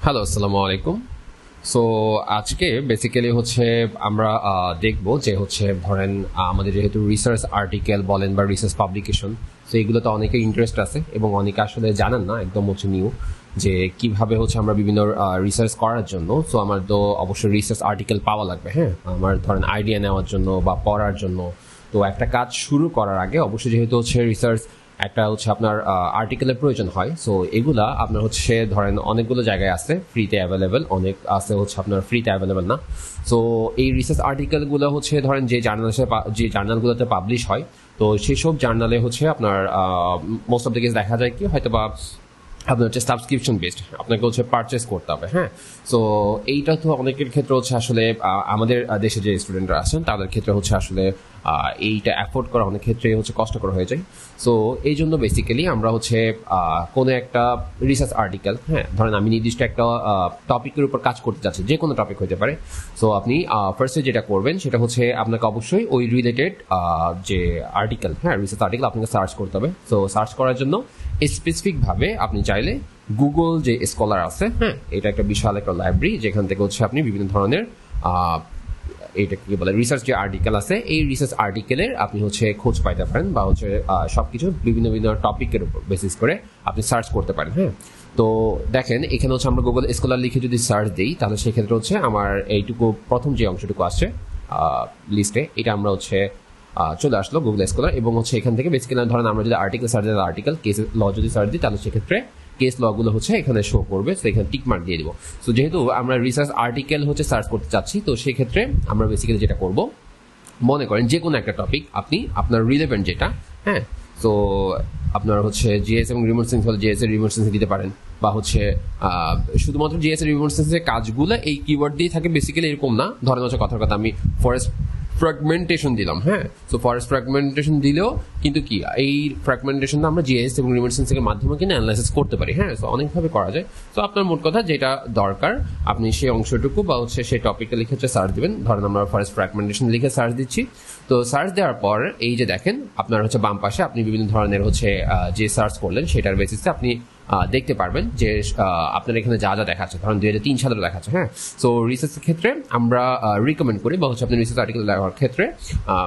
Hello, আসসালামু আলাইকুম। So আজকে বেসিক্যালি হচ্ছে আমরা দেখব যে হচ্ছে ধরেন আমাদের যেহেতু রিসার্চ আর্টিকেল বলেন বা রিসার্চ পাবলিকেশন, তো এগুলোতে অনেকের ইন্টারেস্ট আছে এবং অনেকে আসলে জানেন না, একদম হচ্ছে নিউ, যে কিভাবে হচ্ছে আমরা বিভিন্ন রিসার্চ করার জন্য। সো আমার তো অবশ্যই রিসার্চ আর্টিকেল পাওয়া লাগবে, হ্যাঁ, আমার ধরেন আইডিয়া নেওয়ার জন্য বা পড়ার জন্য। তো একটা কাজ শুরু করার আগে অবশ্যই যেহেতু হচ্ছে রিসার্চ একটা হচ্ছে আপনার আর্টিকেলের প্রয়োজন হয়। সো এগুলা আপনার হচ্ছে ধরেন অনেকগুলো জায়গায় আছে ফ্রিতে অ্যাভেলেবেল, অনেক আছে হচ্ছে আপনার ফ্রিতে অ্যাভেলেবেল না। সো এই রিসার্চ আর্টিকেলগুলো হচ্ছে ধরেন যে জার্নালগুলোতে পাবলিশ হয়, তো সেসব জার্নালে হচ্ছে আপনার মোস্ট অফ দ্য কেস দেখা যায় কি হয়তো বা আপনার হচ্ছে সাবস্ক্রিপশন বেসড, আপনাকে হচ্ছে পারচেস করতে হবে, হ্যাঁ। সো এইটা তো অনেকের ক্ষেত্রে হচ্ছে আসলে আমাদের দেশে যে স্টুডেন্টরা আছেন তাদের ক্ষেত্রে হচ্ছে আসলে এইটা অ্যাফোর্ড করা অনেক ক্ষেত্রে হচ্ছে কষ্টকর হয়ে যায়। সো এই জন্য বেসিক্যালি আমরা হচ্ছে কোনো একটা রিসার্চ আর্টিকেল, হ্যাঁ, ধরেন আমি নির্দিষ্ট একটা টপিকের উপর কাজ করতে চাচ্ছি, যে কোনো টপিক হতে পারে। সো আপনি ফার্স্টে যেটা করবেন সেটা হচ্ছে আপনাকে অবশ্যই ওই রিলেটেড যে আর্টিকেল, হ্যাঁ, রিসার্চ আর্টিকেল আপনাকে সার্চ করতে হবে। সো সার্চ করার জন্য স্পেসিফিকভাবে আপনি চাইলে গুগল যে স্কলার আছে, হ্যাঁ, এটা একটা বিশাল একটা লাইব্রেরি, যেখান থেকে হচ্ছে আপনি বিভিন্ন ধরনের এটা কি বলে রিসার্চ যে আর্টিকেল আছে, এই রিসার্চ আর্টিকেলের আপনি হচ্ছে খোঁজ পাইতে পারেন বা হচ্ছে সবকিছু বিভিন্ন বিভিন্ন টপিকের উপর বেসিস করে আপনি সার্চ করতে পারেন, হ্যাঁ। তো দেখেন এখানে হচ্ছে আমরা গুগল স্কলার লিখে যদি সার্চ দিই, তাহলে সেক্ষেত্রে হচ্ছে আমার এইটুকু প্রথম যে অংশটুকু আসছে লিস্টে, এটা আমরা হচ্ছে চলে আসলো গুগল স্কলার। এবং হচ্ছে এখান থেকে বেসিক্যালি ধরেন আমরা যদি আর্টিকেল সার্চ দিই, আর্টিকেল কেস ল যদি সার্চ দিই, তাহলে সেক্ষেত্রে কেস লগুলো হচ্ছে এখানে শো করবে। তো এখানে টিক মার্ক দিয়ে দিব। সো যেহেতু আমরা রিসার্চ আর্টিকেল হচ্ছে সার্চ করতে চাচ্ছি, তো সেক্ষেত্রে আমরা বেসিক্যালি যেটা করব, মনে করেন যে কোনো একটা টপিক আপনি আপনার রিলেভেন্ট যেটা, হ্যাঁ, তো আপনার হচ্ছে জিএস এবং রিমোট সেন্স হলে জিএস এর রিমোট সেন্স দিতে পারেন, বা হচ্ছে শুধুমাত্র জিএস এর রিমোট সেন্সের কাজগুলো এই কিওয়ার্ড দিয়ে থাকে বেসিক্যালি, এরকম না। ধরেন হচ্ছে কথার কথা আমি ফরেস্ট ফ্র্যাগমেন্টেশন দিলাম, হ্যাঁ। সো ফরেস্ট ফ্র্যাগমেন্টেশন দিলেও কিন্তু কি এই ফ্র্যাগমেন্টেশনটা আমরা জিএস এবং রিমোট সেন্সিংয়ের মাধ্যমে কিন্তু অ্যানালাইসিস করতে পারি, হ্যাঁ। সো অনেকভাবে করা যায়। তো আপনার মোট কথা যেটা দরকার, আপনি সেই অংশটুকু বা হচ্ছে সেই টপিকটা লিখে হচ্ছে সার্চ দিবেন। ধরেন আমরা ফরেস্ট ফ্র্যাগমেন্টেশন লিখে সার্চ দিচ্ছি। তো সার্চ দেওয়ার পর এই যে দেখেন আপনার হচ্ছে বাম পাশে আপনি বিভিন্ন ধরনের হচ্ছে যে সার্চ করলেন সেটার বেসিসে আপনি দেখতে পারবেন যে আপনার এখানে যা যা দেখাচ্ছে, ধরেন 2003 সালের দেখাচ্ছে, হ্যাঁ। সো রিসার্চের ক্ষেত্রে আমরা রিকমেন্ড করি বা হচ্ছে আপনি রিসার্চ আর্টিকেল লেখার ক্ষেত্রে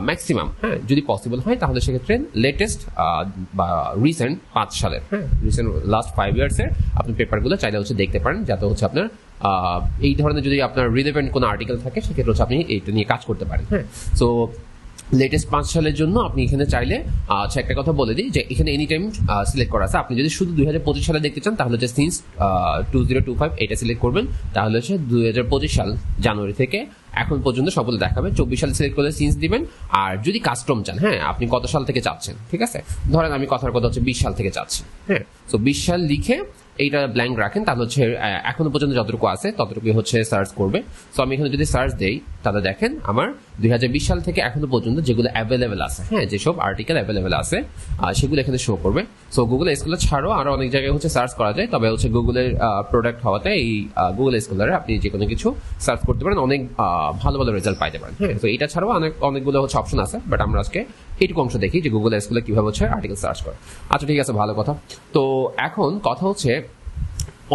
ম্যাক্সিমাম, হ্যাঁ, যদি পসিবল হয় তাহলে সেক্ষেত্রে লেটেস্ট বা রিসেন্ট 5 সালের, হ্যাঁ, রিসেন্ট লাস্ট 5 ইয়ার্সের আপনি পেপারগুলো চাইলে হচ্ছে দেখতে পারেন, যাতে হচ্ছে আপনার এই ধরনের যদি আপনার রিলেভেন্ট কোনো আর্টিকেল থাকে সেক্ষেত্রে হচ্ছে আপনি এইটা নিয়ে কাজ করতে পারেন, হ্যাঁ। সো লেটেস্ট 5 সালের জন্য আপনি এখানে চাইলে আচ্ছা একটা কথা বলে দিই যে এখানে এনি টাইম সিলেক্ট করা আছে। আপনি যদি শুধু 2025 সালে দেখতে চান তাহলে হচ্ছে সিন্স 2025 এটা সিলেক্ট করবেন, তাহলে হচ্ছে 2025 সাল জানুয়ারি থেকে এখন পর্যন্ত সবগুলো দেখাবে। 24 সালে সিলেক্ট করলে সিন্স দিবেন। আর যদি কাস্টম চান, হ্যাঁ, আপনি কত সাল থেকে চাচ্ছেন, ঠিক আছে, ধরেন আমি কথার কথা হচ্ছে 20 সাল থেকে চাচ্ছি, হ্যাঁ। সো 20 সাল লিখে এইটা ব্ল্যাঙ্ক রাখেন, তাহলে হচ্ছে এখনো পর্যন্ত যতটুকু আছে ততটুকু হচ্ছে সার্চ করবে। সো আমি এখানে যদি সার্চ দেই তাহলে দেখেন আমার 2020 সাল থেকে এখনো পর্যন্ত যেগুলো অ্যাভেলেবেল আছে, হ্যাঁ, যেসব আর্টিকেল অ্যাভেলেবেল আছে সেগুলো এখানে শো করবে। সো গুগল স্কলার ছাড়াও আরো অনেক জায়গায় হচ্ছে সার্চ করা যায়, তবে হচ্ছে গুগলের প্রোডাক্ট হওয়াতে এই গুগল স্কলারে আপনি যে কোনো কিছু সার্চ করতে পারেন, অনেক ভালো ভালো রেজাল্ট পাইতে পারেন, হ্যাঁ। তো এটা ছাড়াও অনেকগুলো হচ্ছে অপশন আছে, বাট আমরা আজকে এইটুকু অংশ দেখি যে গুগল স্কলার কিভাবে হচ্ছে আর্টিকেল সার্চ করে। আচ্ছা ঠিক আছে, ভালো কথা। তো এখন কথা হচ্ছে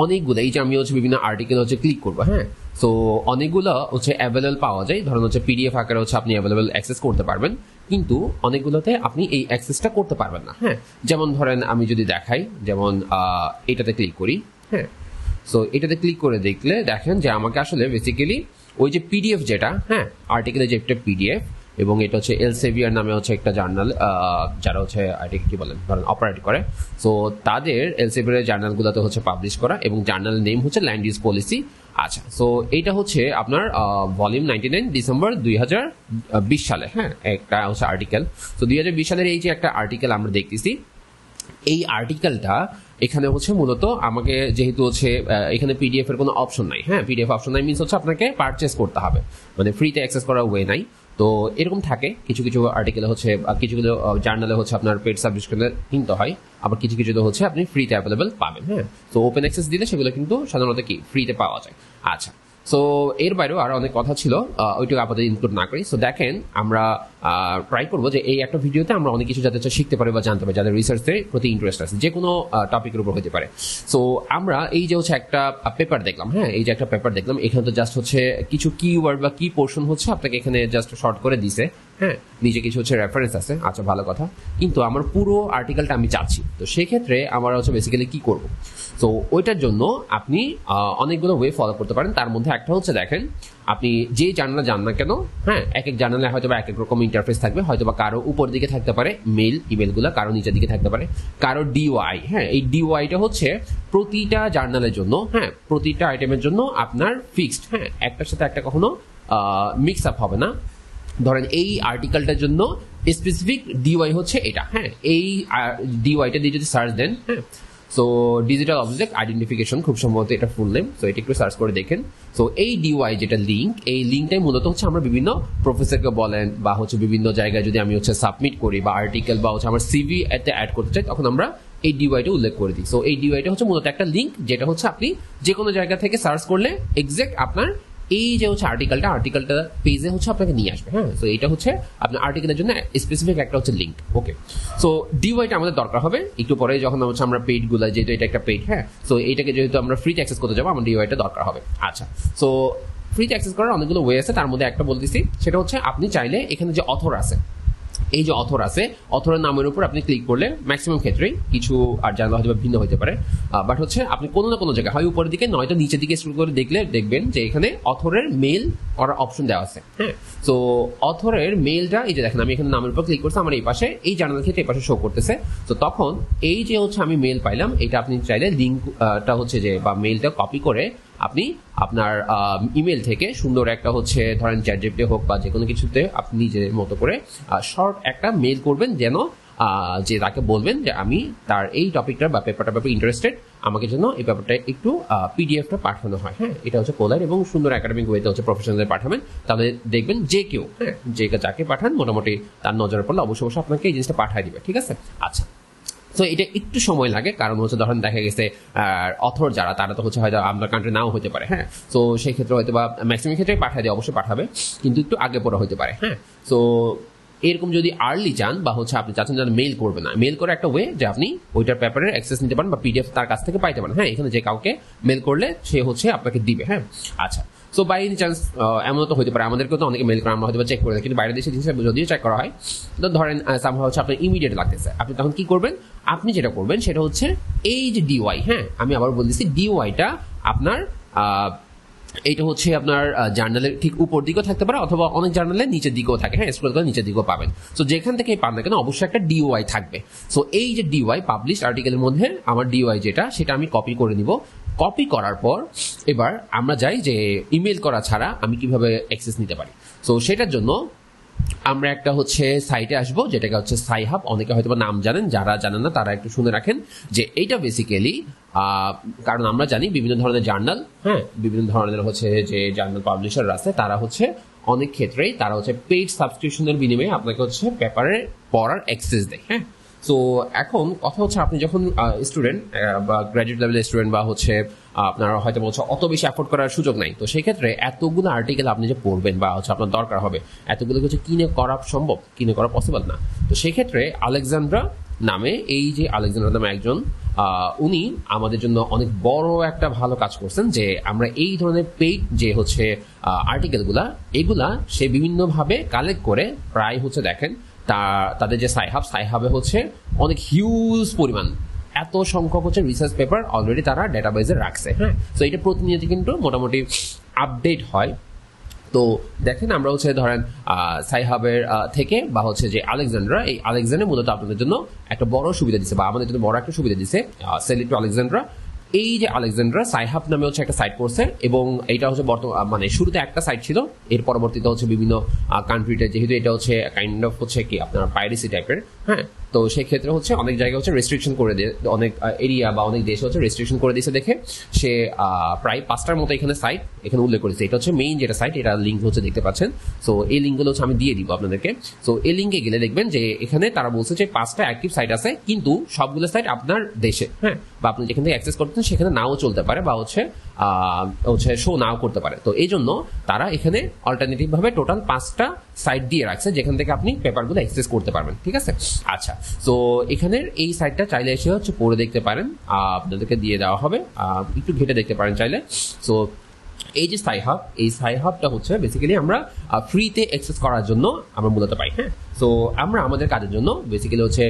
অনেকগুলো, এই যে আমি হচ্ছে বিভিন্ন আর্টিকেল হচ্ছে ক্লিক করবো, হ্যাঁ। সো অনেকগুলো হচ্ছে অ্যাভেলেবল পাওয়া যায়, ধরেন হচ্ছে পিডিএফ আকারে হচ্ছে আপনি অ্যাভেলেবল অ্যাক্সেস করতে পারবেন, কিন্তু অনেকগুলোতে আপনি এই অ্যাক্সেসটা করতে পারবেন না, হ্যাঁ। যেমন ধরেন আমি যদি দেখাই, যেমন এটাতে ক্লিক করি, হ্যাঁ। সো এটাতে ক্লিক করে দেখলে দেখেন যে আমাকে আসলে বেসিক্যালি ওই যে পিডিএফ যেটা, হ্যাঁ, আর্টিকেলের যে একটা পিডিএফ, এবং এটা হচ্ছে এলসেভিয়ার নামে হচ্ছে একটা জার্নাল, যারা হচ্ছে আইটি কি বলেন ধরেন অপারেট করে। সো তাদের এলসেভিয়ার জার্নালগুলোতে হচ্ছে পাবলিশ করা, এবং জার্নাল নেম হচ্ছে ল্যান্ড ইউজ পলিসি। আচ্ছা, সো এইটা হচ্ছে আপনার ভলিউম 99 ডিসেম্বর 2020 সালে, হ্যাঁ, একটা হচ্ছে আর্টিকেল। তো 2020 সালের এই যে একটা আর্টিকেল আমরা দেখতেছি, এই আর্টিকেলটা এখানে হচ্ছে মূলত আমাকে যেহেতু হচ্ছে এখানে পিডিএফ এর কোনো অপশন নাই, হ্যাঁ, পিডিএফ অপশন নাই মিনস হচ্ছে আপনাকে পারচেস করতে হবে, মানে ফ্রিতে অ্যাক্সেস করার ওয়ে নাই। তো এরকম থাকে কিছু কিছু আর্টিকেলে হচ্ছে, কিছু কিছু জার্নালে হচ্ছে আপনার পেড সাবস্ক্রিপশনে কিনতে হয়, আবার কিছু কিছু হচ্ছে আপনি ফ্রিতে অ্যাভেলেবেল পাবেন, হ্যাঁ। তো ওপেন অ্যাক্সেস দিলে সেগুলো কিন্তু সাধারণত কি ফ্রিতে পাওয়া যায়। আচ্ছা, সো এর বাইরেও আরো অনেক কথা ছিল, ওইটুকু আপাতত ইনক্লুড না করি। সো দেখেন আমরা ট্রাই করবো যে এই একটা ভিডিওতে আমরা অনেক কিছু যাতে শিখতে পারি বা জানতে পারি, যাদের রিসার্চের প্রতি ইন্টারেস্ট আছে, যে কোনো টপিকের উপর হতে পারে। সো আমরা এই যে হচ্ছে একটা পেপার দেখলাম, হ্যাঁ, এই যে একটা পেপার দেখলাম, এখানে তো জাস্ট হচ্ছে কিছু কিওয়ার্ড বা কি পোর্শন হচ্ছে আপনাকে এখানে জাস্ট শর্ট করে দিছে, হ্যাঁ, নিচে কিছু হচ্ছে রেফারেন্স আছে, আচ্ছা ভালো কথা, কিন্তু আমার পুরো আর্টিকেলটা আমি চাচ্ছি, তো সেক্ষেত্রে আমরা হচ্ছে বেসিক্যালি কি করব। তো ওইটার জন্য আপনি অনেকগুলো ওয়ে ফলো করতে পারেন। তার মধ্যে একটা হচ্ছে দেখেন, আপনি যে জার্নালে যান না কেন, হ্যাঁ, এক এক জার্নালে হয়তো বা এক এক রকম ইন্টারফেস থাকবে, হয়তো বা কারো উপর দিকে থাকতে পারে ইমেলগুলো, কারো নিচের দিকে থাকতে পারে, কারো ডিওয়াই, হ্যাঁ, এই ডিওয়াইটা হচ্ছে প্রতিটা জার্নালের জন্য, হ্যাঁ, প্রতিটা আইটেমের জন্য আপনার ফিক্সড, হ্যাঁ, একটার সাথে একটা কখনো মিক্স আপ হবে না। ধরেন এই আর্টিকেলটার জন্য স্পেসিফিক ডিওয়াই হচ্ছে এটা, হ্যাঁ, এই ডিওয়াইটা দিয়ে যদি সার্চ দেন, হ্যাঁ, সো ডিজিটাল অবজেক্ট আইডেন্টিফিকেশন খুব সম্ভবত এটা ফুল নেম, সো এটা একটু সার্চ করে দেখেন। সো এই ডিওয়াই যেটা লিঙ্ক, এই লিঙ্কটাই মূলত হচ্ছে আমরা বিভিন্ন প্রফেসরকে বলেন বা হচ্ছে বিভিন্ন জায়গায় যদি আমি হচ্ছে সাবমিট করি বা আর্টিকেল বা হচ্ছে আমার সিভি এতে অ্যাড করতে চাই, তখন আমরা এই ডিওয়াইটা উল্লেখ করে দিই। সো এই ডিওয়াইটা হচ্ছে মূলত একটা লিঙ্ক, যেটা হচ্ছে আপনি যে কোনো জায়গা থেকে সার্চ করলে এক্সাক্ট আপনার এই যে হচ্ছে আর্টিকেলটা পেজে হচ্ছে আপনাকে নিয়ে আসবে, হ্যাঁ। তো এটা হচ্ছে আপনার আর্টিকেলের জন্য স্পেসিফিক একটা হচ্ছে লিঙ্ক, ওকে। সো ডিওয়াইটা আমাদের দরকার হবে একটু পরে, যখন হচ্ছে আমরা পেইড গুলা, যেহেতু এটা একটা পেইড, হ্যাঁ, সো এইটাকে যেহেতু আমরা ফ্রিতে অ্যাক্সেস করতে যাবো, আমার ডিওয়াইটা দরকার হবে। আচ্ছা, সো ফ্রিতে অ্যাক্সেস করার অনেকগুলো ওয়ে আছে, তার মধ্যে একটা বলতেছি, সেটা হচ্ছে আপনি চাইলে এখানে যে অথর আছে, এই যে অথর আছে, অথরের নামের উপর আপনি ক্লিক করলে ম্যাক্সিমাম ক্ষেত্রেই, কিছু আর জানলা হয়তো ভিন্ন হতে পারে, বাট হচ্ছে আপনি কোনো না কোনো জায়গায় হয় উপরের দিকে নয়তো নিচের দিকে স্ক্রল করে দেখলে দেখবেন যে এখানে অথরের মেল করার অপশন দেওয়া আছে, হ্যাঁ। সো অথরের মেলটা এই যে দেখেন, আমি এখানে নামের উপর ক্লিক করছি, আমার এই পাশে এই জার্নাল ক্ষেত্রে এই পাশে শো করতেছে। তো তখন এই যে হচ্ছে আমি মেল পাইলাম, এটা আপনি চাইলে লিঙ্কটা হচ্ছে যে বা মেলটা কপি করে আপনি আপনার ইমেল থেকে সুন্দর একটা হচ্ছে ধরেন চ্যাটজিপিটি হোক বা যে কোনো কিছুতে আপনি নিজের মতো করে শর্ট একটা মেল করবেন, যেন যে তাকে বলবেন যে আমি তার এই টপিকটার বা পেপারটার ব্যাপারে ইন্টারেস্টেড, আমাকে যেন এই ব্যাপারটা একটু পিডিএফটা পাঠানো হয়, হ্যাঁ। এটা হচ্ছে পোলার এবং সুন্দর একাডেমিক ওয়েতে হচ্ছে প্রফেশনালদের পাঠাবেন, তাহলে দেখবেন যে কেউ, হ্যাঁ, যাকে পাঠান মোটামুটি তার নজরে পড়লে অবশ্যই আপনাকে এই জিনিসটা পাঠিয়ে দিবে, ঠিক আছে। আচ্ছা, তো এটা একটু সময় লাগে, কারণ হচ্ছে ধরেন দেখা গেছে অথর যারা, তারা তো হচ্ছে হয়তো আপনার কান্ট্রি নাও হতে পারে, হ্যাঁ। তো সেই ক্ষেত্রে হয়তো বা ম্যাক্সিমাম ক্ষেত্রে পাঠিয়ে দিয়ে অবশ্যই পাঠাবে, কিন্তু একটু আগে পরে হতে পারে, হ্যাঁ। তো এরকম যদি আর্লি চান বা হচ্ছে আপনি চাচ্ছেন যেন মেল করবে না, মেল করে একটা ওয়ে যে আপনি ওইটার পেপারের অ্যাক্সেস নিতে পারেন বা পিডিএফ তার কাছ থেকে পাইতে পারেন, হ্যাঁ। এখানে যে কাউকে মেল করলে সে হচ্ছে আপনাকে দিবে, হ্যাঁ। আচ্ছা, সো বাই এনি চান্স এমন তো হতে পারে, আমাদেরকেও তো অনেকে মেল করে, আমরা হয়তো চেক করে, কিন্তু বাইরের দেশে জিনিসটা যদিও চেক করা হয়, তো ধরেন সামহাও হচ্ছে আপনার ইমিডিয়েট লাগতেছে, আপনি তখন কি করবেন, আপনি যেটা করবেন সেটা হচ্ছে এই যে ডিওয়াই, হ্যাঁ, আমি আবার বলতেছি ডিওয়াইটা আপনার এইটা হচ্ছে আপনার জার্নালের ঠিক উপর দিকেও থাকতে পারে, অথবা অনেক জার্নালে নিচের দিকেও থাকে, হ্যাঁ, স্ক্রল করে নিচের দিকেও পাবেন। সো যেখান থেকে পান না কেন অবশ্যই একটা ডিওয়াই থাকবে। সো এই যে ডিওয়াই পাবলিশ আর্টিকেলের মধ্যে আমার ডিওয়াই যেটা, সেটা আমি কপি করে নিব। কপি করার পর এবার আমরা যাই যে ইমেল করা ছাড়া আমি কিভাবে অ্যাক্সেস নিতে পারি। সো সেটার জন্য আমরা একটা হচ্ছে সাইটে আসবো, যেটাকে হচ্ছে সাইহাব, অনেকে হয়তো নাম জানেন, যারা জানেন না তারা একটু শুনে রাখেন যে এইটা বেসিক্যালি, কারণ আমরা জানি বিভিন্ন ধরনের জার্নাল, হ্যাঁ, বিভিন্ন ধরনের হচ্ছে যে জার্নাল পাবলিশার আছে, তারা হচ্ছে অনেক ক্ষেত্রেই তারা হচ্ছে পেইড সাবস্ক্রিপশনের বিনিময়ে আপনাকে হচ্ছে পেপারে পড়ার অ্যাক্সেস দেয়, হ্যাঁ। সো এখন কথা হচ্ছে আপনি যখন স্টুডেন্ট বা গ্র্যাজুয়েট লেভেলের স্টুডেন্ট বা হচ্ছে আপনার হয়তো বলছে অত বেশি অ্যাফোর্ড করার সুযোগ নাই, তো সেই ক্ষেত্রে এতগুলো আর্টিকেল আপনি যে পড়বেন বা হচ্ছে আপনার দরকার হবে, এতগুলো কিছু কিনে করা সম্ভব, কিনে করা পসিবল না। তো সেই ক্ষেত্রে আলেকজান্ড্রা নামে, এই যে আলেকজান্ড্রা নামে একজন, উনি আমাদের জন্য অনেক বড় একটা ভালো কাজ করছেন, যে আমরা এই ধরনের পেইড যে হচ্ছে আর্টিকেলগুলা, এগুলা সে বিভিন্নভাবে কালেক্ট করে প্রায় হচ্ছে দেখেন তাদের যে সাইহাবে হচ্ছে অনেক হিউজ পরিমাণ, এত সংখ্যক হচ্ছে রিসার্চ পেপার অলরেডি তারা ডেটাবেজে রাখছে, হ্যাঁ। তো এটা প্রতিনিয়ত কিন্তু মোটামুটি আপডেট হয়। তো দেখেন আমরা হচ্ছে ধরেন সাইহাবের থেকে বা হচ্ছে যে আলেকজান্ড্রা, এই আলেকজান্ডার মূলত আপনাদের জন্য একটা বড় সুবিধা দিচ্ছে বা আমাদের জন্য বড় একটা সুবিধা দিচ্ছে, সেল ইট টু আলেকজান্ড্রা। এই যে আলেকজান্ড্রা সাইহাব নামে হচ্ছে একটা সাইট করছে, এবং এটা হচ্ছে মানে শুরুতে একটা সাইট ছিল, এর পরবর্তীতে হচ্ছে বিভিন্ন কান্ট্রিতে, যেহেতু এটা হচ্ছে কাইন্ড অফ হচ্ছে কি আপনার পাইরেসি টাইপের, হ্যাঁ। তো সেই ক্ষেত্রে হচ্ছে অনেক জায়গায় হচ্ছে রেস্ট্রিকশন করে দিয়ে, অনেক এরিয়া বা অনেক দেশে হচ্ছে রেস্ট্রিকশন করে দিয়েছে দেখে সে প্রায় 5টার মতো এখানে সাইট এখানে উল্লেখ করেছে। এটা হচ্ছে মেইন যেটা সাইট, এটা লিঙ্ক হচ্ছে দেখতে পাচ্ছেন। সো এই লিঙ্কগুলো হচ্ছে আমি দিয়ে দিব আপনাদেরকে। সো এই লিঙ্কে গেলে দেখবেন যে এখানে তারা বলছে যে 5টা অ্যাক্টিভ সাইট আছে, কিন্তু সবগুলো সাইট আপনার দেশে, হ্যাঁ, বা আপনি যেখান থেকে অ্যাক্সেস করতেন সেখানে নাও চলতে পারে, বা হচ্ছে হচ্ছে শো নাও করতে পারে। তো এই জন্য তারা এখানে অল্টারনেটিভ ভাবে টোটাল 5টা সাইট দিয়ে রাখছে যেখান থেকে আপনি পেপারগুলো অ্যাক্সেস করতে পারবেন, ঠিক আছে। আচ্ছা, তো এখানের এই সাইটটা চাইলে এসে হচ্ছে পড়ে দেখতে পারেন, আপনাদেরকে দিয়ে দেওয়া হবে, একটু ঘেটে দেখতে পারেন চাইলে। সো এই যে সাইহাব, এই সাইহাবটা হচ্ছে বেসিক্যালি আমরা ফ্রিতে অ্যাক্সেস করার জন্য আমরা মূলত পাই। হ্যাঁ, সো আমরা আমাদের কাজের জন্য বেসিক্যালি হচ্ছে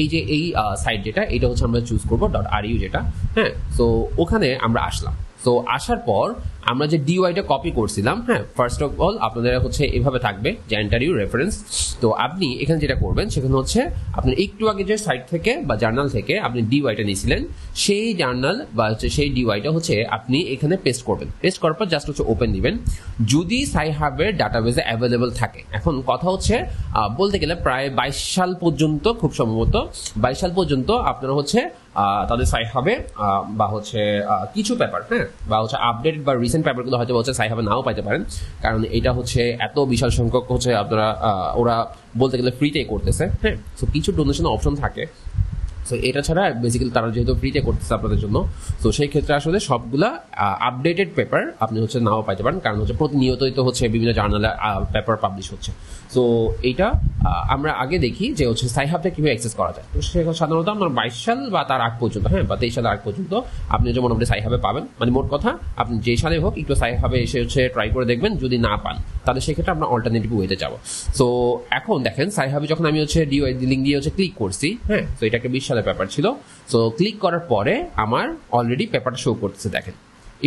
এই যে এই সাইট যেটা, এটা হচ্ছে আমরা চুজ করবো .ru যেটা। হ্যাঁ, সো ওখানে আমরা আসলাম। সো আসার পর আমরা যে ডিওয়াইটা কপি করছিলাম, হ্যাঁ, ফার্স্ট অফ অল আপনাদের হচ্ছে এভাবে থাকবে যে এন্টার ইউর রেফারেন্স। তো আপনি এখানে যেটা করবেন সেখানে হচ্ছে আপনি একটু আগে যে সাইট থেকে বা জার্নাল থেকে আপনি ডিওয়াইটা নিয়েছিলেন, সেই জার্নাল বা হচ্ছে সেই ডিওয়াইটা হচ্ছে আপনি এখানে পেস্ট করবেন। পেস্ট করার পর জাস্ট হচ্ছে ওপেন দিবেন যদি সাইহাবের ডাটাবেসে অ্যাভেলেবল থাকে। এখন কথা হচ্ছে বলতে গেলে প্রায় 22 সাল পর্যন্ত, খুব সম্ভবত 22 সাল পর্যন্ত আপনারা হচ্ছে তাদের সাইহাবে বা হচ্ছে কিছু পেপার, হ্যাঁ, বা হচ্ছে আপডেটেড বা রিসেন্ট পেপারগুলো হয়তো হচ্ছে সাইহাবে নাও পাইতে পারেন, কারণ এটা হচ্ছে এত বিশাল সংখ্যক হচ্ছে আপনারা ওরা বলতে গেলে ফ্রিতেই করতেছে। হ্যাঁ, তো কিছু ডোনেশন অপশন থাকে। সো এটা ছাড়া বেসিক্যালি তারা যেহেতু ফ্রিতে করতেছে আপনাদের জন্য, তো সেই ক্ষেত্রে আসলে সবগুলা আপডেটেড পেপার আপনি হচ্ছে নাও পাইতে পারেন, কারণ হচ্ছে প্রতিনিয়তই তো হচ্ছে বিভিন্ন জার্নালে পেপার পাবলিশ হচ্ছে। সো এইটা আমরা আগে দেখি যে হচ্ছে সাইহাবটা কিভাবে অ্যাক্সেস করা যায়। তো সে সাধারণত আপনার 22 সাল বা তার আগ পর্যন্ত, হ্যাঁ, বা 23 সালের আগ পর্যন্ত আপনি যে মোটামুটি সাইহাবে পাবেন। মানে মোট কথা আপনি যে সালে হোক একটু সাইহাবে এসে হচ্ছে ট্রাই করে দেখবেন, যদি না পান তাহলে সেক্ষেত্রে আমরা অল্টারনেটিভ ওয়েতে যাবো। সো এখন দেখেন সাইহাবে যখন আমি হচ্ছে ডিওয়াই লিঙ্ক দিয়ে হচ্ছে ক্লিক করছি, হ্যাঁ, তো এটা একটা 20 সালের পেপার ছিল। সো ক্লিক করার পরে আমার অলরেডি পেপারটা শো করতেছে। দেখেন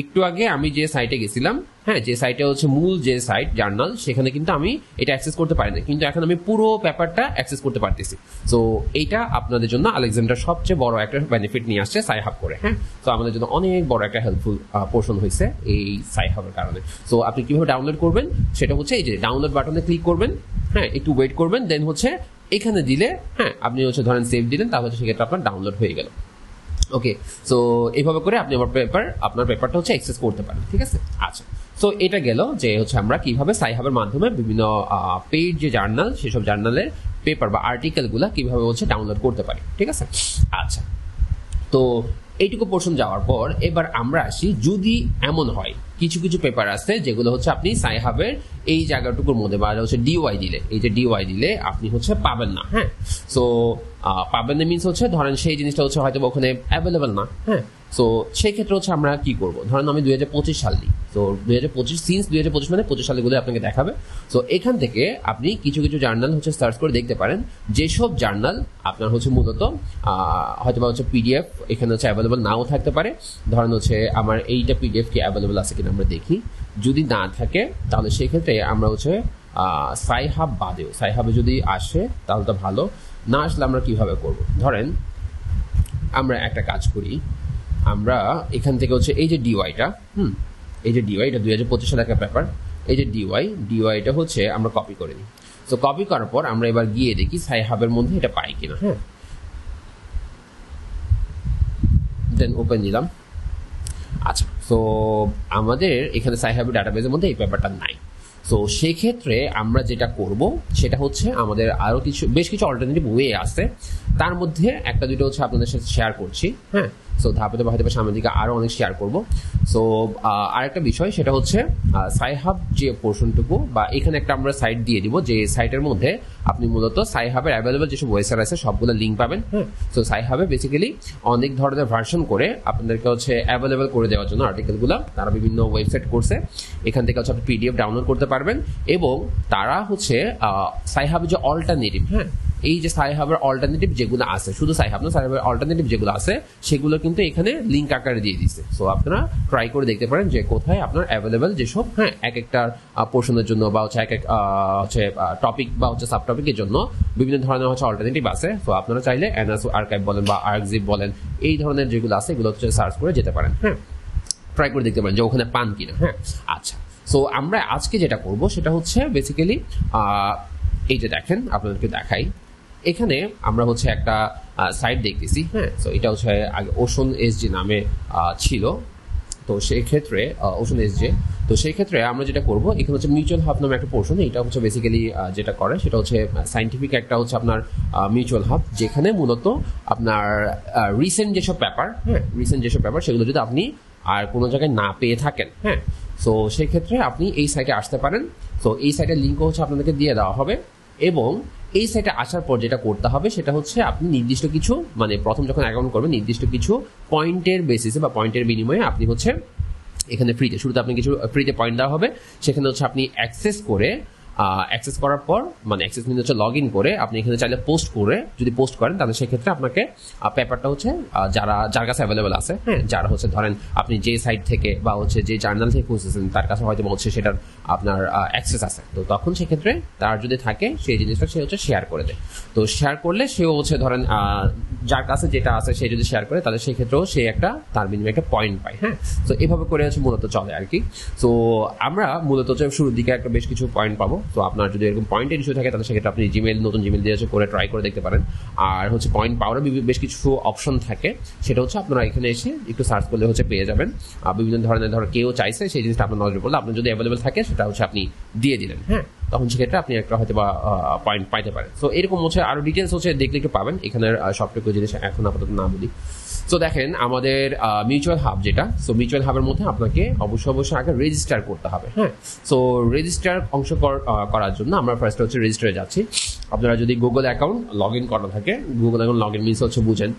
একটু আগে আমি যে সাইটে গেছিলাম, হ্যাঁ, যে সাইটে হচ্ছে মূল যে সাইট জার্নাল, সেখানে কিন্তু আমি এটা অ্যাক্সেস করতে পারি না, কিন্তু এখন আমি পুরো পেপারটা অ্যাক্সেস করতে পারতেছি। সো এইটা আপনাদের জন্য আলেকজান্ডার সবচেয়ে বড় একটা বেনিফিট নিয়ে আসছে সাইহাব করে। হ্যাঁ, তো আমাদের জন্য অনেক বড় একটা হেল্পফুল পোর্শন হয়েছে এই সাইহাবের কারণে। সো আপনি কিভাবে ডাউনলোড করবেন সেটা হচ্ছে এই যে ডাউনলোড বাটনে ক্লিক করবেন, হ্যাঁ, একটু ওয়েট করবেন, দেন হচ্ছে এখানে দিলে, হ্যাঁ, আপনি হচ্ছে ধরেন সেভ দিলেন, তাহলে হচ্ছে সেক্ষেত্রে আপনার ডাউনলোড হয়ে গেল। ওকে, সো এইভাবে করে আপনি আপনার পেপারটা হচ্ছে অ্যাক্সেস করতে পারেন, ঠিক আছে। আচ্ছা, সো এটা গেল যে হচ্ছে আমরা কিভাবে সাইহাবের মাধ্যমে বিভিন্ন পেইড যে জার্নাল, সেসব জার্নালের পেপার বা আর্টিকেলগুলো কিভাবে হচ্ছে ডাউনলোড করতে পারি, ঠিক আছে। আচ্ছা, তো এইটুকু পোর্শন যাওয়ার পর এবার আমরা আসি, যদি এমন হয় কিছু কিছু পেপার আছে যেগুলো হচ্ছে আপনি সাইহাবের এই জায়গাটুকুর মধ্যে বা হচ্ছে ডিওয়াই দিলে, এই যে ডিওয়াই দিলে আপনি হচ্ছে পাবেন না। হ্যাঁ, সো পাবেন না মিনস হচ্ছে ধরেন সেই জিনিসটা হচ্ছে হয়তো ওখানে অ্যাভেলেবেল না। হ্যাঁ, সো সেই ক্ষেত্রে হচ্ছে আমরা কি করব, ধরেন আমি 2025 সাল নিই। তো 2025 সিন্স 2025 মানে 25 সালগুলো আপনাকে দেখাবে। সো এখান থেকে আপনি কিছু কিছু জার্নাল হচ্ছে সার্চ করে দেখতে পারেন, যেসব জার্নাল আপনার হচ্ছে মূলত হয়তো বা হচ্ছে পিডিএফ এখানে হচ্ছে অ্যাভেলেবেল নাও থাকতে পারে। ধরেন হচ্ছে আমার এইটা পিডিএফ কি অ্যাভেলেবেল আছে কিনা আমরা দেখি, যদি না থাকে তাহলে সেই ক্ষেত্রে আমরা হচ্ছে সাইহাব বাদেও, সাইহাবে যদি আসে তাহলে তো ভালো, না আসলে আমরা কিভাবে করব। ধরেন আমরা একটা কাজ করি, আমরা এখান থেকে হচ্ছে এই যে ডিওয়াইটা, এই যে ডিওয়াই, এটা 2025 সালের একটা পেপার, এই যে ডিওয়াইটা হচ্ছে আমরা কপি করে নিই। তো কপি করার পর আমরা এবার গিয়ে দেখি সাইহাবের মধ্যে এটা পাই কিনা। হ্যাঁ, দেন ওপেন দিলাম। আচ্ছা, তো আমাদের এখানে সাইহাবের ডাটাবেসের মধ্যে এই পেপারটা নাই। তো সেক্ষেত্রে আমরা যেটা করব সেটা হচ্ছে আমাদের আরো বেশ কিছু অল্টারনেটিভ ওয়ে আছে, তার মধ্যে একটা দুটো হচ্ছে আপনাদের সাথে শেয়ার করছি। হ্যাঁ, সো ধাপে ধাপে হয়তো সামনের দিকে আরো অনেক শেয়ার করব। সো আরেকটা বিষয় সেটা হচ্ছে সাইহাব যে পোর্শনটুকু, বা এখানে একটা আমরা সাইট দিয়ে দিব, যে সাইটের মধ্যে আপনি মূলত সাইহাবের অ্যাভেলেবল যেসব ওয়েবসাইট আছে সবগুলো লিঙ্ক পাবেন। হ্যাঁ, সো সাইহাবে বেসিক্যালি অনেক ধরনের ভার্সন করে আপনাদেরকে হচ্ছে অ্যাভেলেবল করে দেওয়ার জন্য আর্টিকেলগুলো তারা বিভিন্ন ওয়েবসাইট করছে। এখান থেকে হচ্ছে আপনি পিডিএফ ডাউনলোড করতে পারবেন, এবং তারা হচ্ছে সাইহাবের যে অল্টারনেটিভ, হ্যাঁ, এই যে সাইহাবের অল্টারনেটিভ যেগুলো আছে, শুধু সাইহাব না, সাইহাবের অল্টারনেটিভ যেগুলো আছে সেগুলো কিন্তু এখানে লিঙ্ক আকারে দিয়ে দিচ্ছে। সো আপনারা ট্রাই করে দেখতে পারেন যে কোথায় আপনার অ্যাভেলেবেল যেসব, হ্যাঁ, এক একটা পোর্শনের জন্য বা হচ্ছে এক এক হচ্ছে টপিক বা হচ্ছে সাব টপিকের জন্য বিভিন্ন ধরনের হচ্ছে অল্টারনেটিভ আছে। তো আপনারা চাইলে এনএস আর্কাইভ বলেন বা আর্কজিপ বলেন, এই ধরনের যেগুলো আছে এগুলো হচ্ছে সার্চ করে যেতে পারেন। হ্যাঁ, ট্রাই করে দেখতে পারেন যে ওখানে পান কিনা। হ্যাঁ, আচ্ছা, সো আমরা আজকে যেটা করব সেটা হচ্ছে বেসিক্যালি এই যে দেখেন আপনাদেরকে দেখাই, এখানে আমরা হচ্ছে একটা সাইট দেখতেছি। হ্যাঁ, তো এটা হচ্ছে আগে ওশন এসজি নামে ছিল। তো সেই ক্ষেত্রে ওশন এসজে, তো সেই ক্ষেত্রে আমরা যেটা করব, এখানে হচ্ছে মিউচুয়াল হাব নামে একটা পোর্শন, এটা হচ্ছে বেসিক্যালি যেটা করে সেটা হচ্ছে সাইন্টিফিক একটা হচ্ছে আপনার মিউচুয়াল হাব, যেখানে মূলত আপনার রিসেন্ট যেসব পেপার, হ্যাঁ, রিসেন্ট যেসব পেপার সেগুলো যদি আপনি আর কোনো জায়গায় না পেয়ে থাকেন, হ্যাঁ, সো সেই ক্ষেত্রে আপনি এই সাইটে আসতে পারেন। সো এই সাইটের লিঙ্কও হচ্ছে আপনাদেরকে দিয়ে দেওয়া হবে, এবং এই সাইটে আসার পর যেটা করতে হবে সেটা হচ্ছে আপনি নির্দিষ্ট কিছু, মানে প্রথম যখন অ্যাকাউন্ট করবেন নির্দিষ্ট কিছু পয়েন্টের বেসিসে বা পয়েন্টের বিনিময়ে আপনি হচ্ছে এখানে ফ্রিতে, শুরুতে আপনি কিছু ফ্রিতে পয়েন্ট দেওয়া হবে, সেখানে হচ্ছে আপনি অ্যাক্সেস করার পর, মানে অ্যাক্সেস মিন হচ্ছে লগ ইন করে আপনি এখানে চাইলে পোস্ট করে, যদি পোস্ট করেন তাহলে সেক্ষেত্রে আপনাকে পেপারটা হচ্ছে যার কাছে অ্যাভেলেবেল আছে, হ্যাঁ, যারা হচ্ছে ধরেন আপনি যে সাইট থেকে বা হচ্ছে যে জার্নাল থেকে খুঁজতেছেন তার কাছে হয়তো হচ্ছে সেটার আপনার অ্যাক্সেস আছে, তো তখন সেক্ষেত্রে তার যদি থাকে সেই জিনিসটা সে হচ্ছে শেয়ার করে দেয়। তো শেয়ার করলে সেও হচ্ছে ধরেন যার কাছে যেটা আছে সে যদি শেয়ার করে তাহলে সেই ক্ষেত্রেও সে একটা তার বিনিময়ে একটা পয়েন্ট পায়, হ্যাঁ। তো এভাবে করে হচ্ছে মূলত চলে আর কি। তো আমরা মূলত হচ্ছে শুরুর দিকে একটা বেশ কিছু পয়েন্ট পাবো। তো আপনার যদি এরকম পয়েন্টের ইস্যু থাকে তাহলে সেক্ষেত্রে আপনি নতুন জিমেল দিয়ে করে ট্রাই করে দেখতে পারেন। আর হচ্ছে পয়েন্ট পাওয়ার বেশ কিছু অপশন থাকে, সেটা হচ্ছে আপনারা এখানে এসে একটু সার্চ করলে হচ্ছে পেয়ে যাবেন। বিভিন্ন ধরনের কেউ চাইছে সেই জিনিসটা আপনার নজরে পড়লে আপনার যদি অ্যাভেলেবেল থাকে সেটা হচ্ছে আপনি দিয়ে দিলেন, হ্যাঁ, তখন সেক্ষেত্রে আপনি একটা হয়তো বা পয়েন্ট পাইতে পারেন। তো এরকম হচ্ছে আরো ডিটেলস হচ্ছে দেখলে একটু পাবেন, এখানের সবটুকু জিনিস এখন আপাতত না বলি। তো দেখেন আমাদের মিউচুয়াল হাব যেটা, সো মিউচুয়াল হাবের মধ্যে আপনাকে অবশ্যই আগে রেজিস্টার করতে হবে, হ্যাঁ। সো রেজিস্টার অংশ করার জন্য আমরা ফার্স্ট হচ্ছে রেজিস্টারে যাচ্ছি। আপনারা যদি গুগল অ্যাকাউন্ট লগ ইন করা থাকে, Google account log in means হচ্ছে বুঝেন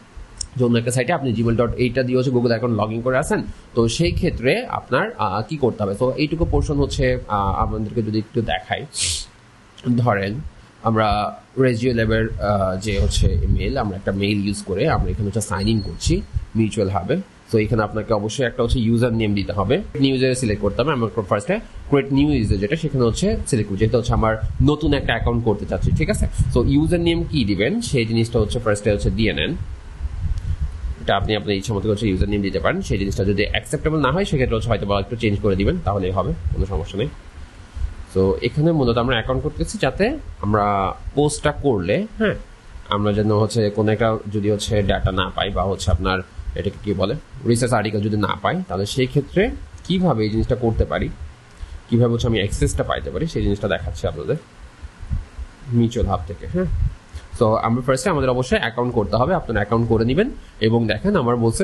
যে অন্য একটা সাইটে আপনি gmail.8 দিয়ে হচ্ছে গুগল অ্যাকাউন্ট লগ ইন করে আসেন, তো সেই ক্ষেত্রে আপনার কি করতে হবে। তো এইটুকু পোর্শন হচ্ছে আপনাদেরকে যদি একটু দেখাই, ধরেন আমরা রেজিও ল্যাবের যে হচ্ছে মেল, আমরা একটা মেইল ইউজ করে আমরা এখানে হচ্ছে সাইন ইন করছি মিউচুয়াল হাবে। তো এখানে আপনাকে অবশ্যই একটা হচ্ছে ইউজার নেম দিতে হবে, নিউ ইউজার সিলেক্ট করতে হবে। আমরা ফার্স্টে ক্রিয়েট নিউ ইউজার যেটা, সেখানে হচ্ছে সিলেক্ট করছি, যেটা হচ্ছে আমার নতুন একটা অ্যাকাউন্ট করতে চাচ্ছি, ঠিক আছে। তো ইউজার নেম কি দিবেন সেই জিনিসটা হচ্ছে ফার্স্টে হচ্ছে দিয়ে নেন, এটা আপনি আপনার ইচ্ছা মতো হচ্ছে ইউজার নেম দিতে পারেন। সেই জিনিসটা যদি অ্যাকসেপ্টেবল না হয় সেক্ষেত্রে হচ্ছে হয়তো বা একটু চেঞ্জ করে দিবেন, তাহলেই হবে, কোনো সমস্যা নেই। তো এখানে মূলত আমরা অ্যাকাউন্ট করতেছি যাতে আমরা পোস্টটা করলে, হ্যাঁ, আমরা যেন হচ্ছে কোনো একটা যদি হচ্ছে ডাটা না পাই বা হচ্ছে আপনার এটাকে কি বলে রিসার্চ আর্টিকেল যদি না পাই, তাহলে সেই ক্ষেত্রে কিভাবে এই জিনিসটা করতে পারি, কিভাবে হচ্ছে আমি অ্যাক্সেসটা পাইতে পারি সেই জিনিসটা দেখাচ্ছি আপনাদের মিউচুয়াল হাব থেকে, হ্যাঁ। সো আমরা ফার্স্টে আমাদের অবশ্যই অ্যাকাউন্ট করতে হবে, আপনার অ্যাকাউন্ট করে নেবেন এবং দেখেন আমার বলছে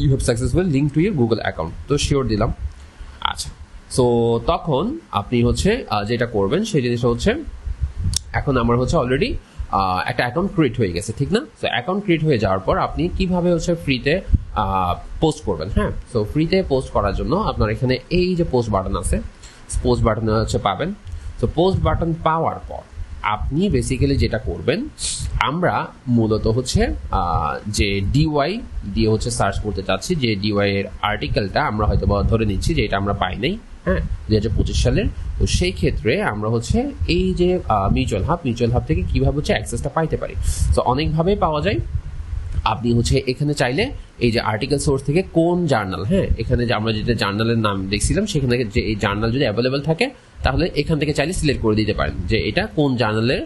you have successful link to your Google account, তো শিওর দিলাম। আচ্ছা, সো তখন আপনি হচ্ছে যেটা করবেন সেই জিনিসটা হচ্ছে, এখন আমার হচ্ছে অলরেডি একটা অ্যাকাউন্ট ক্রিয়েট হয়ে গেছে, ঠিক না। তো অ্যাকাউন্ট ক্রিয়েট হয়ে যাওয়ার পর আপনি কিভাবে হচ্ছে ফ্রিতে পোস্ট করবেন, হ্যাঁ। সো ফ্রিতে পোস্ট করার জন্য আপনার এখানে এই যে পোস্ট বাটন আছে, পোস্ট বাটনে হচ্ছে পাবেন। তো পোস্ট বাটন পাওয়ার পর আপনি বেসিক্যালি যেটা করবেন, আমরা মূলত হচ্ছে যে ডিওয়াই দিয়ে হচ্ছে সার্চ করতে চাচ্ছি, যে ডিওয়াই এর আর্টিকেলটা আমরা হয়তো ধরে নিচ্ছি যে এটা আমরা পাই নাই, হ্যাঁ, 2025 সালের। তো সেই ক্ষেত্রে আমরা হচ্ছে এই যে মিউচুয়াল হাব থেকে কিভাবে হচ্ছে অ্যাক্সেসটা পাইতে পারি। তো অনেকভাবেই পাওয়া যায়। আপনি হচ্ছে এখানে চাইলে এই যে আর্টিকেল সোর্স থেকে কোন জার্নাল, হ্যাঁ, এখানে যে আমরা যেটা জার্নালের নাম দেখছিলাম সেখান থেকে যে এই জার্নাল যদি অ্যাভেলেবেল থাকে তাহলে এখান থেকে চাইলে সিলেক্ট করে দিতে পারেন যে এটা কোন জার্নালের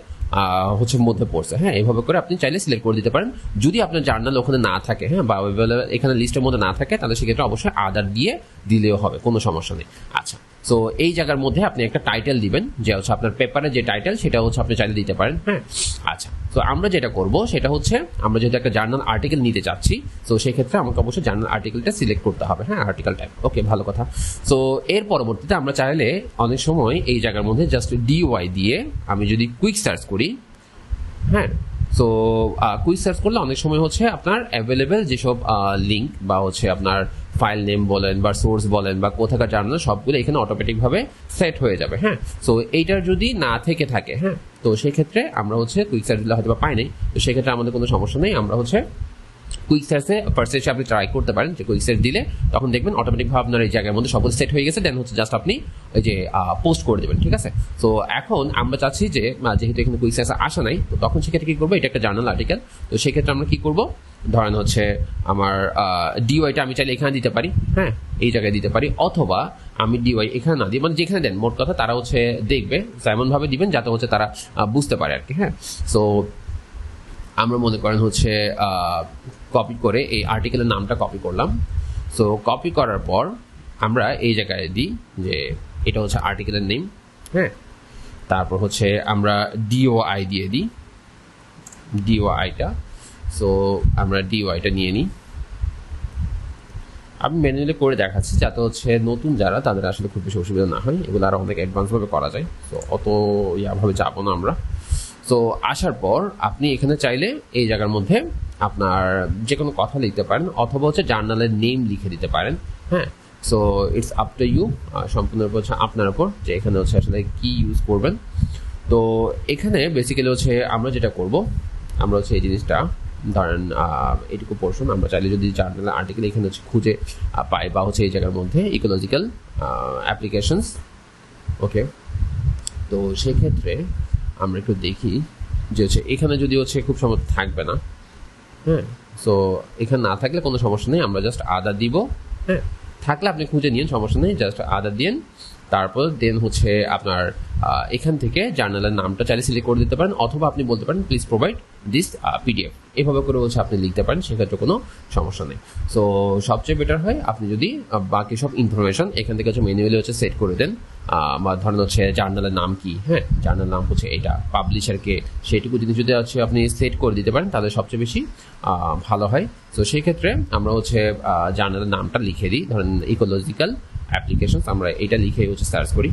হচ্ছে মধ্যে পড়ছে, হ্যাঁ, এইভাবে করে আপনি চাইলে সিলেক্ট করে দিতে পারেন। যদি আপনার জার্নাল ওখানে না থাকে, হ্যাঁ, বা এখানে লিস্টের মধ্যে না থাকে, তাহলে সেক্ষেত্রে অবশ্যই আদার দিয়ে দিলেও হবে, কোনো সমস্যা নেই। আচ্ছা, সো এই জায়গার মধ্যে আপনি একটা টাইটেল দিবেন, যে হচ্ছে আপনার পেপারের যে টাইটেল সেটা হচ্ছে আপনি চাইলে দিতে পারেন, হ্যাঁ। আচ্ছা, তো আমরা যেটা করব সেটা হচ্ছে আমরা যেহেতু একটা জার্নাল আর্টিকেল নিতে চাচ্ছি, তো সেক্ষেত্রে আমাকে অবশ্যই জার্নাল আর্টিকেলটা সিলেক্ট করতে হবে, হ্যাঁ, আর্টিকেল টাইপ, ওকে, ভালো কথা। সো এর পরবর্তীতে আমরা চাইলে অনেক সময় এই জায়গার মধ্যে জাস্ট ডিওয়াই দিয়ে আমি যদি কুইক সার্চ করি, হ্যাঁ, সো কুইক সার্চ করলে অনেক সময় হচ্ছে আপনার অ্যাভেলেবেল যেসব লিঙ্ক বা হচ্ছে আপনার ফাইল নেম বলেন বা সোর্স বলেন বা কোথাকার জার্নাল সবগুলো এখানে অটোমেটিকভাবে সেট হয়ে যাবে, হ্যাঁ। সো এইটার যদি না থেকে থাকে, হ্যাঁ, তো সেক্ষেত্রে আমরা হচ্ছে কুইক সার্চ দিলে হয়তো বা পাই নাই, তো সেক্ষেত্রে আমাদের কোনো সমস্যা নেই। আমরা হচ্ছে কুইক সার্চে ফার্স্ট এসে আপনি ট্রাই করতে পারেন, যে কুইক সার্চ দিলে তখন দেখবেন অটোমেটিকভাবে আপনার এই জায়গার মধ্যে সবগুলো সেট হয়ে গেছে, দেন হচ্ছে জাস্ট আপনি ওই যে পোস্ট করে দেবেন, ঠিক আছে। তো এখন আমরা চাচ্ছি যে যেহেতু এখানে কুইক সার্চ আসা নাই, তো তখন সেক্ষেত্রে কি করবো, এটা একটা জার্নাল আর্টিকেল, তো সেক্ষেত্রে আমরা কি করবো, ধরেন হচ্ছে আমার ডিওয়াইটা আমি চাইলে এখানে দিতে পারি, হ্যাঁ, এই জায়গায় দিতে পারি, অথবা আমি ডিওয়াই এখানে না দিই, মানে যেখানে দেন মোট কথা তারা হচ্ছে দেখবে, এমন ভাবে দিবেন যাতে হচ্ছে তারা বুঝতে পারে আর কি, হ্যাঁ। সো আমরা মনে করেন হচ্ছে কপি করে এই আর্টিকেলের নামটা কপি করলাম। সো কপি করার পর আমরা এই জায়গায় দিই যে এটা হচ্ছে আর্টিকেলের নেম, হ্যাঁ, তারপর হচ্ছে আমরা ডিওআই দিয়ে দিই, ডিওআইটা। সো আমরা ডিওআইটা নিয়ে নিই। আমি ম্যানুয়ালি করে দেখাচ্ছি যাতে হচ্ছে নতুন যারা তাদের আসলে খুব বেশি অসুবিধা না হয়, এগুলো আরও অনেক অ্যাডভান্সভাবে করা যায়। তো অত ইয়াভাবে যাবো না আমরা। তো আসার পর আপনি এখানে চাইলে এই জায়গার মধ্যে আপনার যে কোনো কথা লিখতে পারেন, অথবা হচ্ছে জার্নালের নেম লিখে দিতে পারেন। হ্যাঁ, so it's up to you, সম্পূর্ণ হচ্ছে আপনার উপর যে এখানে হচ্ছে আসলে কি ইউজ করবেন। তো এখানে বেসিক্যালি হচ্ছে আমরা যেটা করব, আমরা হচ্ছে এই জিনিসটা ধরেন এটুকু পোর্শন আমরা চাইলে যদি জার্নাল আর্টিকেল এখানে হচ্ছে খুঁজে পাই, বা হচ্ছে এই জায়গার মধ্যে ইকোলজিক্যাল অ্যাপ্লিকেশনস। ওকে, তো সেক্ষেত্রে আমরা একটু দেখি যে হচ্ছে এখানে যদি হচ্ছে খুব সময় থাকবে না। হ্যাঁ, সো এখানে না থাকলে কোনো সমস্যা নেই, আমরা জাস্ট আদা দিব। হ্যাঁ, থাকলে আপনি খুঁজে নিন, সমস্যা নেই, জাস্ট আদা দিন। তারপর দেন হচ্ছে আপনার এখান থেকে জার্নালের নামটা চাইলে সিলেক্ট করে দিতে পারেন, অথবা আপনি বলতে পারেন প্লিজ প্রোভাইড দিস পিডিএফ, এভাবে করে হচ্ছে আপনি লিখতে পারেন, সেক্ষেত্রে কোনো সমস্যা নেই। সো সবচেয়ে বেটার হয় আপনি যদি বাকি সব ইনফরমেশন এখান থেকে হচ্ছে ম্যানুয়ালি হচ্ছে সেট করে দেন। বা ধরেন হচ্ছে জার্নালের নাম কি, হ্যাঁ জার্নাল নাম হচ্ছে এটা, পাবলিশারকে, সেটুকু জিনিস যদি হচ্ছে আপনি সেট করে দিতে পারেন তাহলে সবচেয়ে বেশি ভালো হয়। তো সেই ক্ষেত্রে আমরা হচ্ছে জার্নালের নামটা লিখে দিই, ধরেন ইকোলজিক্যাল অ্যাপ্লিকেশনস, আমরা এটা লিখে হচ্ছে সার্চ করি।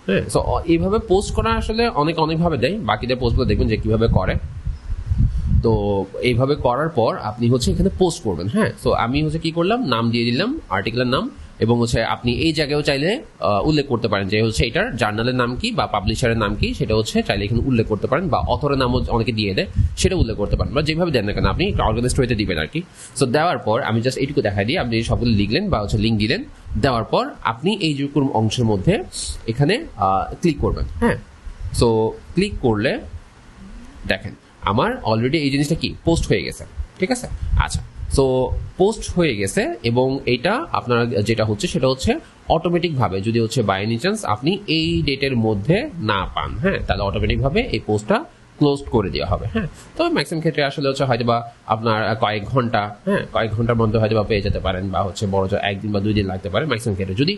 হ্যাঁ, সো এইভাবে পোস্ট করা আসলে অনেকভাবে দেয়, বাকিদের পোস্টগুলো দেখবেন যে কিভাবে করে। তো এইভাবে করার পর আপনি হচ্ছে এখানে পোস্ট করবেন। হ্যাঁ, সো আমি হচ্ছে কি করলাম, নাম দিয়ে দিলাম, আর্টিকেলের নাম, এবং হচ্ছে আপনি এই জায়গায়ও চাইলে উল্লেখ করতে পারেন যে হচ্ছে এটার জার্নালের নাম কি বা পাবলিশারের নাম কি, সেটা হচ্ছে চাইলে এখানে উল্লেখ করতে পারেন, বা অথরের নামও অনেকে দিয়ে দেয়, সেটা উল্লেখ করতে পারেন, বা যেভাবে দেন না কেন আপনি অর্গানাইজড ওয়েতে দিবেন আর কি। সো দেওয়ার পর আমি জাস্ট এইটুকু দেখাই দিই, আপনি সবগুলো লিখলেন বা হচ্ছে লিঙ্ক দিলেন। দেওয়ার পর আপনি এই যে কোনো অংশের মধ্যে এখানে ক্লিক করবেন। হ্যাঁ, সো ক্লিক করলে দেখেন আমার অলরেডি এই জিনিসটা কি পোস্ট হয়ে গেছে। ঠিক আছে, আচ্ছা, সো পোস্ট হয়ে গেছে, এবং এইটা আপনার যেটা হচ্ছে সেটা হচ্ছে অটোমেটিকভাবে যদি হচ্ছে বাই এনি চান্স আপনি এই ডেটের মধ্যে না পান, হ্যাঁ তাহলে অটোমেটিকভাবে এই পোস্টটা ক্লোজ করে দেওয়া হবে। হ্যাঁ, তো ম্যাক্সিমাম ক্ষেত্রে আসলে হচ্ছে হয়তো বা আপনার কয়েক ঘন্টার মধ্যে হয়তো বা পেয়ে যেতে পারেন, বা হচ্ছে বড় একদিন বা 2 দিন লাগতে পারে ম্যাক্সিমাম ক্ষেত্রে, যদি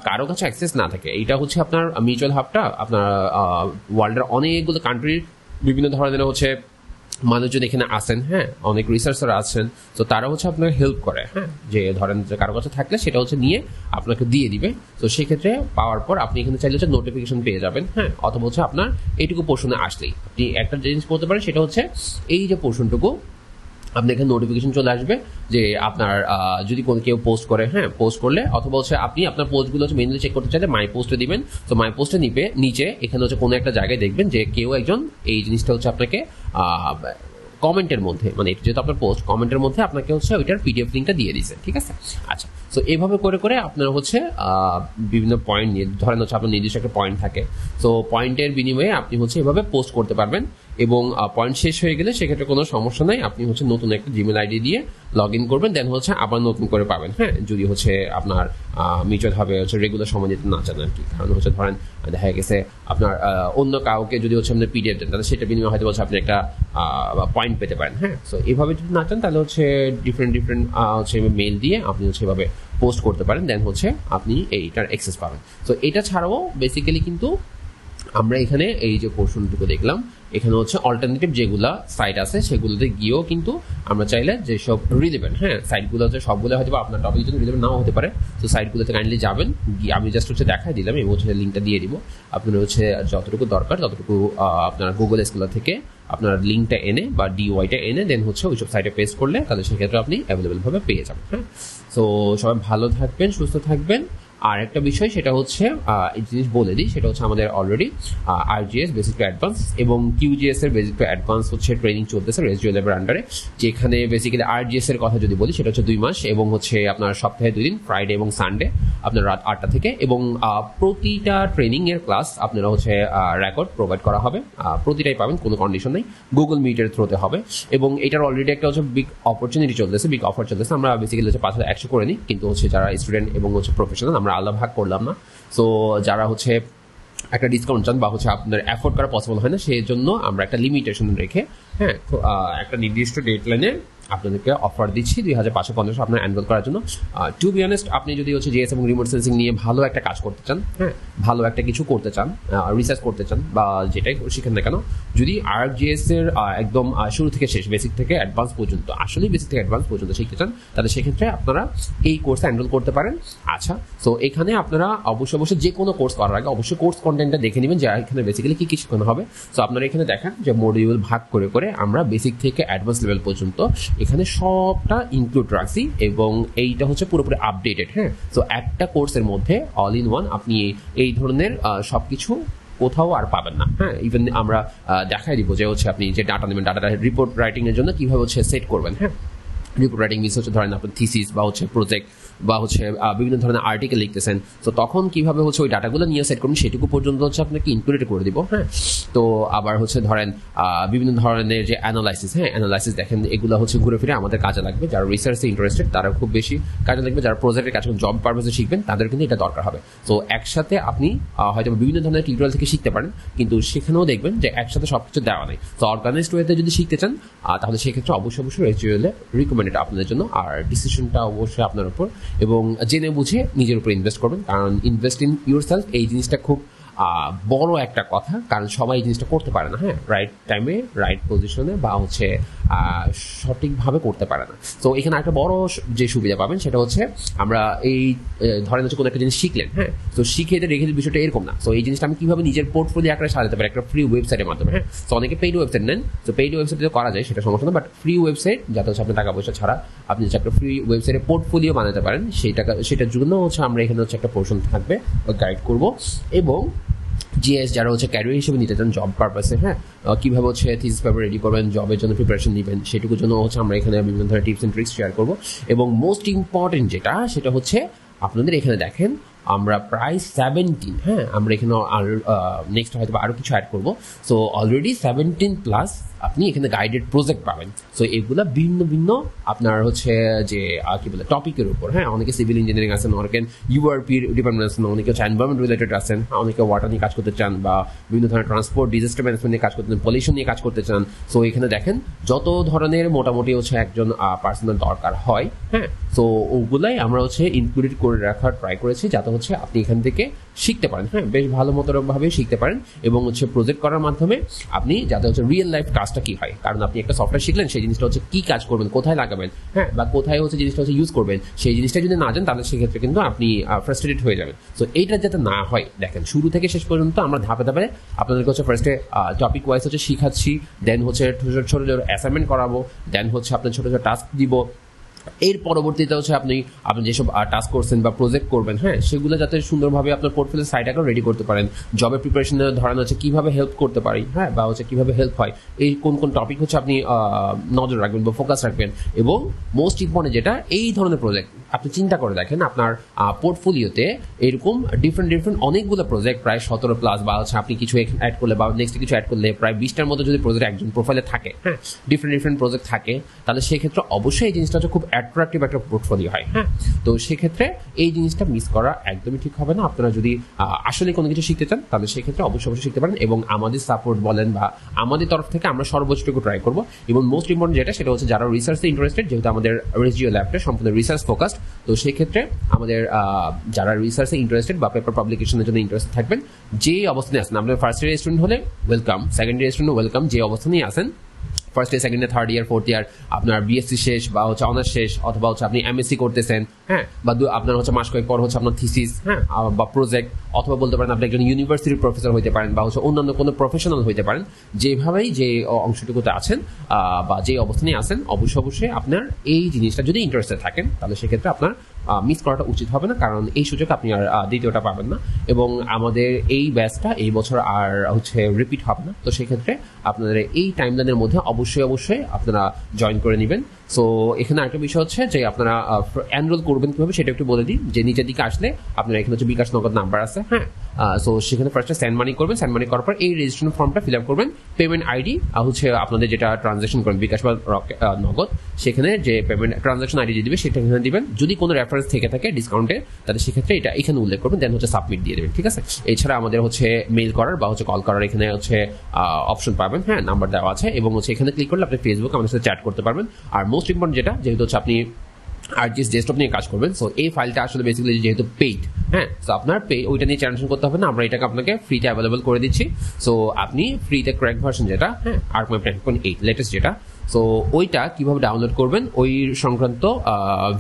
কারো কাছে অ্যাক্সেস না থাকে। এইটা হচ্ছে আপনার মিউচুয়াল হাবটা আপনার ওয়ার্ল্ডের অনেকগুলো কান্ট্রির বিভিন্ন ধরনের হচ্ছে মানুষজন এখানে আসেন। হ্যাঁ, অনেক রিসার্চার আছেন, তো তারা হচ্ছে আপনাকে হেল্প করে। হ্যাঁ, যে ধরেন যে কারো কাছে থাকলে সেটা হচ্ছে নিয়ে আপনাকে দিয়ে দিবে। তো সেক্ষেত্রে পাওয়ার পর আপনি এখানে চাইলে হচ্ছে নোটিফিকেশন পেয়ে যাবেন। হ্যাঁ, অথবা হচ্ছে আপনার এইটুকু পোর্শনে আসলেই আপনি একটা জিনিস করতে পারেন, সেটা হচ্ছে এই যে পোর্শনটুকু আপনি এখানে নোটিফিকেশন চলে আসবে যে আপনার যদি কোনো কেউ পোস্ট করে, হ্যাঁ পোস্ট করলে, অথবা হচ্ছে আপনি আপনার পোস্টগুলো হচ্ছে মেনুয়ালি চেক করতে চাইলে মাই পোস্টে দিবেন। তো মাই পোস্টে নিচে এখানে হচ্ছে কোনো একটা জায়গায় দেখবেন যে কেউ একজন এই জিনিসটা হচ্ছে আপনাকে কমেন্টের মধ্যে, মানে এটা যেহেতু আপনার পোস্ট, কমেন্টের মধ্যে আপনাকে হচ্ছে ওইটার পিডিএফ লিঙ্কটা দিয়ে দিয়েছে। ঠিক আছে, আচ্ছা, তো এইভাবে করে করে আপনার হচ্ছে বিভিন্ন পয়েন্ট নিয়ে, ধরেন হচ্ছে আপনার নির্দিষ্ট একটা পয়েন্ট থাকে, তো পয়েন্টের বিনিময়ে আপনি হচ্ছে এভাবে পোস্ট করতে পারবেন, এবং পয়েন্ট শেষ হয়ে গেলে সেক্ষেত্রে কোনো সমস্যা নাই, আপনি হচ্ছে নতুন একটা জিমেল আইডি দিয়ে লগ ইন করবেন, দেন হচ্ছে আবার নতুন করে পাবেন। হ্যাঁ, যদি হচ্ছে আপনার মিউচুয়াল ভাবে হচ্ছে রেগুলার সময় দিতে না চান আর কি, কারণ হচ্ছে ধরেন দেখা গেছে আপনার অন্য কাউকে যদি হচ্ছে আপনার পিডিএফ দেন, তাহলে সেটা বিনিময়ে হয়তো হচ্ছে আপনি একটা পয়েন্ট পেতে পারেন। হ্যাঁ, সো এইভাবে যদি না চান তাহলে হচ্ছে ডিফারেন্ট হচ্ছে মেল দিয়ে আপনি হচ্ছে এভাবে পোস্ট করতে পারেন, দেন হচ্ছে আপনি এইটার অ্যাক্সেস পাবেন। তো এটা ছাড়াও বেসিক্যালি কিন্তু আমরা এখানে এই যে পোর্শনটুকু দেখলাম, এখানে হচ্ছে অল্টারনেটিভ যেগুলা সাইট আছে সেগুলোতে গিয়েও কিন্তু আমরা চাইলে যেসব রিলেভেন্ট, হ্যাঁ সাইটগুলো হচ্ছে সবগুলো হয়তো আপনার টপিকের জন্য রিলেভেন্ট নাও হতে পারে, তো সাইটগুলোতে কাইন্ডলি যাবেন, আমি জাস্ট হচ্ছে দেখাই দিলাম এবং হচ্ছে লিঙ্কটা দিয়ে দিব। আপনার হচ্ছে যতটুকু দরকার ততটুকু আপনার গুগল স্কলার থেকে আপনার লিঙ্কটা এনে বা ডিওয়াইটা এনে দেন হচ্ছে ওইসব সাইটে পেস্ট করলে তাহলে সেক্ষেত্রে আপনি অ্যাভেলেবেল ভাবে পেয়ে যাবেন। হ্যাঁ, তো সবাই ভালো থাকবেন, সুস্থ থাকবেন। আর একটা বিষয় সেটা হচ্ছে এই জিনিস বলে দিই, সেটা হচ্ছে আমাদের অলরেডি আরজিএস বেসিক টু অ্যাডভান্স এবং কিউজিএস এর বেসিক টু অ্যাডভান্স হচ্ছে ট্রেনিং চলতেছে রেজিও ল্যাবের আন্ডারে, যেখানে বেসিক্যালি আরজিএস এর কথা যদি বলি সেটা হচ্ছে 2 মাস, এবং হচ্ছে আপনার সপ্তাহে 2 দিন, ফ্রাইডে এবং সানডে আপনার রাত 8টা থেকে, এবং প্রতিটা ট্রেনিং এর ক্লাস আপনারা হচ্ছে রেকর্ড প্রোভাইড করা হবে, প্রতিটাই পাবেন, কোনো কন্ডিশন নেই, গুগল মিটের থ্রুতে হবে। এবং এটার অলরেডি একটা হচ্ছে বিগ অপরচুনিটি চলতেছে, বিগ অফার চলতেছে, আমরা বেসিক্যালি হচ্ছে 5,100 করে নিই, কিন্তু হচ্ছে যারা স্টুডেন্ট এবং হচ্ছে প্রফেশনাল আমরা আলাদা ভাগ করলাম না। সো যারা হচ্ছে একটা ডিসকাউন্ট চান বা হচ্ছে আপনার অ্যাফোর্ড করা পসিবল হয় না, সেই জন্য আমরা একটা লিমিটেশন রেখে, হ্যাঁ একটা নির্দিষ্ট ডেডলাইনে আপনাদেরকে অফার দিচ্ছি 2550 আপনার এনরোল করার জন্য। টু বি অনেস্ট, আপনি যদি হচ্ছে জিএস এবং রিমোট সেন্সিং নিয়ে ভালো একটা কাজ করতে চান, হ্যাঁ, ভালো একটা কিছু করতে চান, রিসার্চ করতে চান বা যেটাই শিখেন না কেন, যদি ArcGIS এর একদম শুরু থেকে শেষ, বেসিক থেকে অ্যাডভান্স পর্যন্ত, আসলে বেসিক থেকে অ্যাডভান্স পর্যন্ত শিখতে চান, তাহলে সেক্ষেত্রে আপনারা এই কোর্সে এনরোল করতে পারেন। আচ্ছা, তো এখানে আপনারা অবশ্যই যে কোনো কোর্স করার আগে অবশ্যই কোর্স কন্টেন্টটা দেখে নেবেন যে এখানে বেসিক্যালি কি কি শেখানো হবে। সো আপনারা এখানে দেখেন যে মডিউল ভাগ করে করে আমরা বেসিক থেকে অ্যাডভান্স লেভেল পর্যন্ত এখানে সবটা ইনক্লুড রাখছি এবং এইটা হচ্ছে পুরোপুরি আপডেটেড। হ্যাঁ, তো একটা কোর্সের মধ্যে অল ইন ওয়ান আপনি এই ধরনের সবকিছু কোথাও আর পাবেন না। হ্যাঁ, ইভেন আমরা দেখাই দিব যে হচ্ছে আপনি যে ডাটা নেবেন, ডাটাটা রিপোর্ট রাইটিং এর জন্য কিভাবে হচ্ছে সেট করবেন। হ্যাঁ, রিপোর্ট রাইটিং মিনস হচ্ছে ধরেন আপনার থিসিস বা হচ্ছে প্রজেক্ট বা হচ্ছে বিভিন্ন ধরনের আর্টিকেল লিখতেছেন, তো তখন কিভাবে হচ্ছে ওই ডাটাগুলো নিয়ে সেট করবেন সেটুকু পর্যন্ত হচ্ছে আপনাকে ইনক্লুডেড করে দিব। হ্যাঁ, তো আবার হচ্ছে ধরেন বিভিন্ন ধরনের যে অ্যানালাইসিস, হ্যাঁ, অ্যানালাইসিস দেখেন এগুলো হচ্ছে ঘুরে ফিরে আমাদের কাজে লাগবে। যারা রিসার্চে ইন্টারেস্টেড তারা খুব বেশি কাজে লাগবে, যারা প্রজেক্টের কাজ জব পারপাসে শিখবেন তাদের কিন্তু এটা দরকার হবে। তো একসাথে আপনি হয়তো বিভিন্ন ধরনের টিউটোরিয়াল থেকে শিখতে পারেন, কিন্তু সেখানেও দেখবেন যে একসাথে সবকিছু দেওয়া নেই। তো অর্গানাইজড ওয়েতে যদি শিখতে চান তাহলে সেক্ষেত্রে অবশ্যই রেজিওলে রিকমেন্ডেড আপনাদের জন্য। আর ডিসিশনটা অবশ্যই আপনার উপর, এবং জেনে বুঝে নিজের উপর ইনভেস্ট করবেন, কারণ ইনভেস্ট ইন ইউরসেলফ এই জিনিসটা খুব বড় একটা কথা, কারণ সবাই এই জিনিসটা করতে পারে না। হ্যাঁ, রাইট টাইমে রাইট পজিশনে বা হচ্ছে সঠিকভাবে করতে পারে না। তো এখানে একটা বড় যে সুবিধা পাবেন সেটা হচ্ছে আমরা এই ধরেন হচ্ছে কোনো একটা জিনিস শিখলেন, হ্যাঁ, তো শিখে এটা রেখে বিষয়টা এরকম না। তো এই জিনিসটা আমি কিভাবে নিজের পোর্টফোলিও আকারে সাজাতে পারি একটা ফ্রি ওয়েবসাইটের মাধ্যমে। হ্যাঁ, তো অনেকে পেইড ওয়েবসাইট নেন, তো পেইড ওয়েবসাইট করা যায় সেটা সমস্যা না, বাট ফ্রি ওয়েবসাইট যাতে হচ্ছে আপনার টাকা পয়সা ছাড়া আপনি হচ্ছে একটা ফ্রি ওয়েবসাইটে পোর্টফোলিও বানাতে পারেন, সেটার জন্য হচ্ছে আমরা এখানে হচ্ছে একটা পোর্শন থাকবে গাইড করব। এবং জিএস যারা হচ্ছে ক্যারিয়ার হিসেবে নিতে চান জব পারপাসে, হ্যাঁ, কিভাবে হচ্ছে থিসিস পেপার রেডি করবেন, জবের জন্য প্রিপারেশন নেবেন, সেটুকুর জন্য হচ্ছে আমরা এখানে বিভিন্ন ধরনের টিপস এন্ড ট্রিক্স শেয়ার করবো। এবং মোস্ট ইম্পর্টেন্ট যেটা সেটা হচ্ছে আপনাদের এখানে দেখেন আমরা প্রায় 17, হ্যাঁ, আমরা এখানে আর নেক্সট হয়তো আরও কিছু অ্যাড করবো। সো অলরেডি 17+ আপনি এখানে গাইডেড প্রজেক্ট পাবেন। সো এগুলা ভিন্ন ভিন্ন আপনার হচ্ছে যে কি বলে টপিকের উপর। হ্যাঁ, অনেকে সিভিল ইঞ্জিনিয়ারিং আছেন, অনেকে ইউআরপি ডিপার্টমেন্ট আছেন, অনেকে হচ্ছে এনভায়রনমেন্ট রিলেটেড আছেন, অনেকে ওয়াটার নিয়ে কাজ করতে চান বা বিভিন্ন ধরনের ট্রান্সপোর্ট ডিজাস্টার ম্যানেজমেন্ট নিয়ে কাজ করতে চান, পলিউশন নিয়ে কাজ করতে চান। সো এখানে দেখেন যত ধরনের মোটামুটি হচ্ছে একজন পার্সোনাল দরকার হয়, হ্যাঁ, তো ওগুলাই আমরা হচ্ছে ইনক্লুডেড করে রাখার ট্রাই করেছি যাতে হচ্ছে আপনি এখান থেকে শিখতে পারেন। হ্যাঁ, বেশ ভালো মতোভাবে শিখতে পারেন এবং হচ্ছে প্রজেক্ট করার মাধ্যমে আপনি যাতে হচ্ছে রিয়েল লাইফ কাজটা কি হয়, কারণ আপনি একটা সফটওয়্যার শিখলেন সেই জিনিসটা হচ্ছে কি কাজ করবেন, কোথায় লাগাবেন, হ্যাঁ, বা কোথায় হচ্ছে জিনিসটা হচ্ছে ইউজ করবেন, সেই জিনিসটা যদি না জানেন তাহলে সেক্ষেত্রে কিন্তু আপনি ফ্রাস্ট্রেটেড হয়ে যাবেন। তো এইটা যাতে না হয় দেখেন শুরু থেকে শেষ পর্যন্ত আমরা ধাপে ধাপে আপনাদেরকে হচ্ছে ফার্স্টে টপিক ওয়াইজ হচ্ছে শিখাচ্ছি, দেন হচ্ছে ছোট ছোট অ্যাসাইনমেন্ট করাবো, দেন হচ্ছে আপনার ছোট ছোট টাস্ক দিব। এর পরবর্তীতে হচ্ছে আপনি যেসব টাস্ক করছেন বা প্রজেক্ট করবেন, হ্যাঁ, সেগুলো যাতে সুন্দরভাবে আপনার পোর্টফোলিও সাইট আকারে রেডি করতে পারেন। জবের প্রিপারেশনে ধরেন হচ্ছে কিভাবে হেল্প করতে পারি, হ্যাঁ, বা হচ্ছে কিভাবে হেল্প হয়, এই কোন কোন টপিক হচ্ছে আপনি নজর রাখবেন বা ফোকাস রাখবেন। এবং মোস্ট ইম্পর্টেন্ট যেটা, এই ধরনের প্রজেক্ট আপনি চিন্তা করে দেখেন আপনার পোর্টফোলিওতে এরকম ডিফারেন্ট অনেকগুলো প্রজেক্ট প্রায় 17+ বা হচ্ছে আপনি কিছু অ্যাড করলে বা নেক্সট কিছু অ্যাড করলে প্রায় 20টার মতো যদি প্রজেক্ট একজন প্রোফাইলে থাকে, হ্যাঁ, ডিফারেন্ট প্রজেক্ট থাকে, তাহলে সেক্ষেত্রে অবশ্যই এই জিনিসটা হচ্ছে খুব অ্যাট্রাকটিভ একটা পোর্টফোলিও হয়। হ্যাঁ, তো সেক্ষেত্রে এই জিনিসটা মিস করা একদমই ঠিক হবে না। আপনারা যদি আসলে কোনো কিছু শিখতে চান তাহলে সেক্ষেত্রে অবশ্যই শিখতে পারেন এবং আমাদের সাপোর্ট বলেন বা আমাদের তরফ থেকে আমরা সর্বোচ্চটুকু ট্রাই করবো। এবং মোস্ট ইম্পর্টেন্ট যেটা সেটা হচ্ছে যারা রিসার্চে ইন্টারেস্টেড, যেহেতু আমাদের রেজিও ল্যাবটা সম্পূর্ণ রিসার্চ ফোকাসড, তো সেক্ষেত্রে আমাদের যারা রিসার্চে ইন্টারেস্টেড বা পেপার পাবলিকেশনের জন্য ইন্টারেস্টেড থাকবেন, যে অবস্থানে আসেন, আপনাদের ফার্স্ট ইয়ার স্টুডেন্ট হলে welcome, second year student welcome, যে অবস্থানেই আসেন, first year, second year, third year, fourth year, আপনার বিএসসি শেষ বা হচ্ছে অনার্স শেষ, অথবা হচ্ছে আপনি এমএসসি করতেছেন, হ্যাঁ, বা আপনার হচ্ছে মাস কয়েক পর হচ্ছে আপনার থিসিস, হ্যাঁ, বা প্রজেক্ট, অথবা বলতে পারেন আপনি একজন ইউনিভার্সিটির প্রফেসর হইতে পারেন বা হচ্ছে অন্যান্য কোনো প্রফেশনাল হইতে পারেন। যেভাবেই যে অংশটুকুতে আছেন বা যে অবস্থানে আছেন, অবশ্যই আপনার এই জিনিসটা যদি ইন্টারেস্টেড থাকেন তাহলে সেক্ষেত্রে আপনার মিস করাটা উচিত হবে না, কারণ এই সুযোগ আপনি আর দ্বিতীয়টা পাবেন না। এবং আমাদের এই ব্যাচটা এই বছর আর হচ্ছে রিপিট হবে না, তো সেক্ষেত্রে আপনাদের এই টাইমলাইনের মধ্যে অবশ্যই আপনারা জয়েন করে নেবেন। সো এখানে আরেকটা বিষয় হচ্ছে যে আপনারা এনরোল করবেন কিভাবে সেটা একটু বলে দিই। যে নিচের দিকে আসলে আপনারা এখানে হচ্ছে বিকাশ নগদ নাম্বার আছে, হ্যাঁ, সো সেখানে ফার্স্টে সেন্ড মানি করবেন, সেন্ড মানি করার পর এই রেজিস্ট্রেশন ফর্মটা ফিল আপ করবেন, পেমেন্ট আইডি হচ্ছে আপনাদের যেটা ট্রানজাকশন করেন বিকাশ বা নগদ, সেখানে যে পেমেন্ট ট্রানজাকশন আইডি দিবে সেটা এখানে দিবেন। যদি কোনো রেফারেন্স থেকে থাকে ডিসকাউন্টে তাহলে সেক্ষেত্রে এটা এখানে উল্লেখ করবেন, দেন হচ্ছে সাবমিট দিয়ে দেবেন, ঠিক আছে। এছাড়া আমাদের হচ্ছে মেইল করার বা হচ্ছে কল করার এখানে হচ্ছে অপশন পাবেন, হ্যাঁ, নাম্বার দেওয়া আছে, এবং হচ্ছে এখানে ক্লিক করলে আপনি ফেসবুক আমাদের সাথে চ্যাট করতে পারবেন। আর মোস্ট ইম্পর্টেন্ট যেটা, যেহেতু হচ্ছে আপনি ArcGIS ডেস্কটপ নিয়ে কাজ করবেন, সো এই ফাইলটা আসলে বেসিক্যালি যেহেতু পেইড, হ্যাঁ, সো আপনার ওইটা নিয়ে টেনশন করতে হবে না, আমরা এটাকে আপনাকে ফ্রিতে অ্যাভেলেবল করে দিচ্ছি। সো আপনি ফ্রিতে ক্র্যাক ভার্সন যেটা, হ্যাঁ, ArcMap 10.8 লেটেস্ট যেটা, সো ওইটা কিভাবে ডাউনলোড করবেন ওই সংক্রান্ত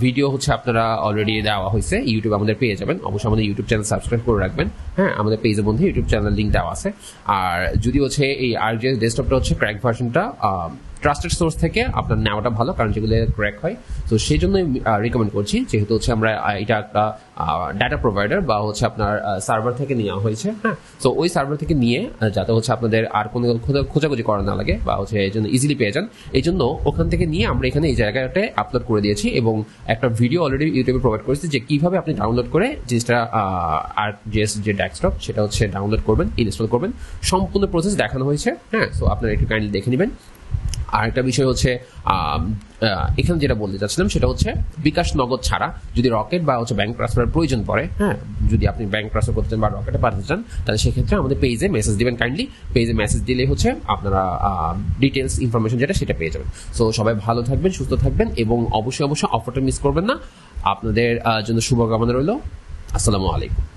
ভিডিও হচ্ছে আপনারা অলরেডি দেওয়া হয়েছে ইউটিউবে, আমাদের পেয়ে যাবেন। অবশ্যই আমাদের ইউটিউব চ্যানেল সাবস্ক্রাইব করে রাখবেন, হ্যাঁ, আমাদের পেজের মধ্যে ইউটিউব চ্যানেল লিঙ্ক দেওয়া আছে। আর যদি হচ্ছে এই ArcGIS ডেস্কটপটা হচ্ছে ক্র্যাক ভার্সনটা ট্রাস্টেড সোর্স থেকে আপনার নেওয়াটা ভালো, কারণ যেগুলো ক্র্যাক হয়, তো সেই জন্যই রিকমেন্ড করছি, যেহেতু হচ্ছে আমরা এটা একটা ডাটা প্রোভাইডার বা হচ্ছে আপনার সার্ভার থেকে নেওয়া হয়েছে, হ্যাঁ, তো ওই সার্ভার থেকে নিয়ে যাতে হচ্ছে আপনাদের আর কোনো খোঁজাখুঁজি করা না লাগে বা হচ্ছে এই জন্য ইজিলি পেয়ে যান, এই জন্য ওখান থেকে নিয়ে আমরা এখানে এই জায়গাটাতে আপলোড করে দিয়েছি এবং একটা ভিডিও অলরেডি ইউটিউবে প্রোভাইড করেছি যে কিভাবে আপনি ডাউনলোড করে জিনিসটা ArcGIS যে ডেস্কটপ সেটা হচ্ছে ডাউনলোড করবেন, ইনস্টল করবেন, সম্পূর্ণ প্রসেস দেখানো হয়েছে, হ্যাঁ, সো আপনারা একটু কাইন্ডলি দেখে নেবেন। আরেকটা বিষয় হচ্ছে এখানে যেটা বলতে চাচ্ছিলাম সেটা হচ্ছে বিকাশ নগদ ছাড়া যদি রকেট বা হচ্ছে ব্যাংক ট্রান্সফারের প্রয়োজন পড়ে, হ্যাঁ, যদি আপনি ব্যাংক ট্রান্সফার করতে চান বা রকেটে পাঠাতে চান, তাহলে সেক্ষেত্রে আমাদের পেজে মেসেজ দিবেন, কাইন্ডলি পেজে মেসেজ দিলে হচ্ছে আপনারা ডিটেলস ইনফরমেশন যেটা সেটা পেয়ে যাবেন। সো সবাই ভালো থাকবেন, সুস্থ থাকবেন এবং অবশ্যই অফারটা মিস করবেন না। আপনাদের জন্য শুভকামনা রইল। আসসালামু আলাইকুম।